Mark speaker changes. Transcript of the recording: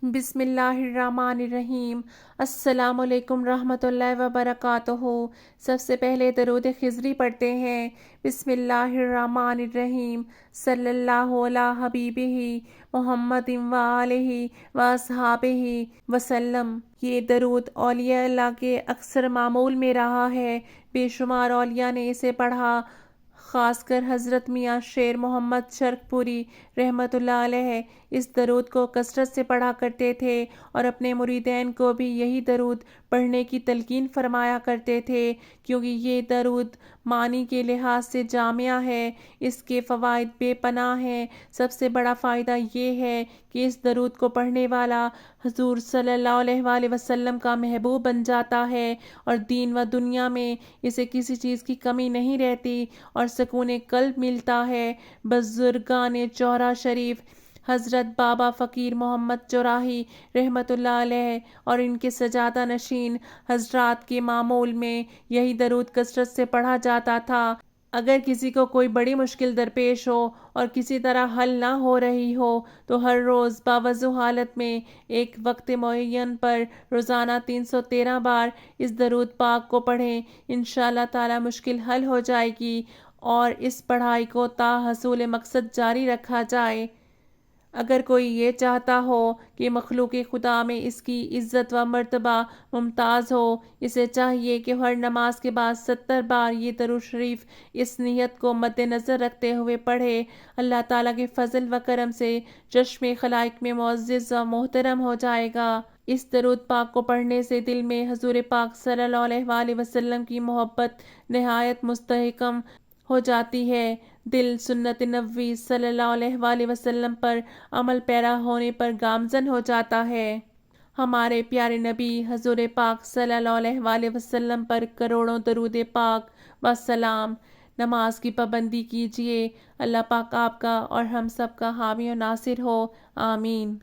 Speaker 1: بسم اللہ الرحمن الرحیم۔ السلام علیکم رحمۃ اللہ وبرکاتہ۔ سب سے پہلے درود خضری پڑھتے ہیں۔ بسم اللہ الرحمن الرحیم۔ صلی اللہ علی حبیبہ محمد و آلہ و اصحابہ وسلم۔ یہ درود اولیاء اللہ کے اکثر معمول میں رہا ہے۔ بے شمار اولیاء نے اسے پڑھا، خاص کر حضرت میاں شیر محمد شرق پوری رحمۃ اللہ علیہ اس درود کو کثرت سے پڑھا کرتے تھے اور اپنے مریدین کو بھی یہی درود پڑھنے کی تلقین فرمایا کرتے تھے، کیونکہ یہ درود معنی کے لحاظ سے جامع ہے، اس کے فوائد بے پناہ ہیں۔ سب سے بڑا فائدہ یہ ہے کہ اس درود کو پڑھنے والا حضور صلی اللہ علیہ وآلہ وسلم کا محبوب بن جاتا ہے اور دین و دنیا میں اسے کسی چیز کی کمی نہیں رہتی اور سکون قلب ملتا ہے۔ بزرگان چہرہ شریف حضرت بابا فقیر محمد چوراہی رحمۃ اللہ علیہ اور ان کے سجادہ نشین حضرات کے معمول میں یہی درود کثرت سے پڑھا جاتا تھا۔ اگر کسی کو کوئی بڑی مشکل درپیش ہو اور کسی طرح حل نہ ہو رہی ہو تو ہر روز باوضو حالت میں ایک وقت معین پر روزانہ 313 بار اس درود پاک کو پڑھیں، انشاءاللہ تعالی مشکل حل ہو جائے گی اور اس پڑھائی کو تا حصول مقصد جاری رکھا جائے۔ اگر کوئی یہ چاہتا ہو کہ مخلوق خدا میں اس کی عزت و مرتبہ ممتاز ہو، اسے چاہیے کہ ہر نماز کے بعد 70 بار یہ درود شریف اس نیت کو مد نظر رکھتے ہوئے پڑھے۔ اللہ تعالیٰ کے فضل و کرم سے چشم خلائق میں معزز و محترم ہو جائے گا۔ اس درود پاک کو پڑھنے سے دل میں حضور پاک صلی اللہ علیہ وآلہ وسلم کی محبت نہایت مستحکم ہو جاتی ہے۔ دل سنت نبوی صلی اللہ علیہ وآلہ وسلم پر عمل پیرا ہونے پر گامزن ہو جاتا ہے۔ ہمارے پیارے نبی حضور پاک صلی اللہ علیہ وآلہ وسلم پر کروڑوں درود پاک و سلام۔ نماز کی پابندی کیجیے۔ اللہ پاک آپ کا اور ہم سب کا حامی و ناصر ہو، آمین۔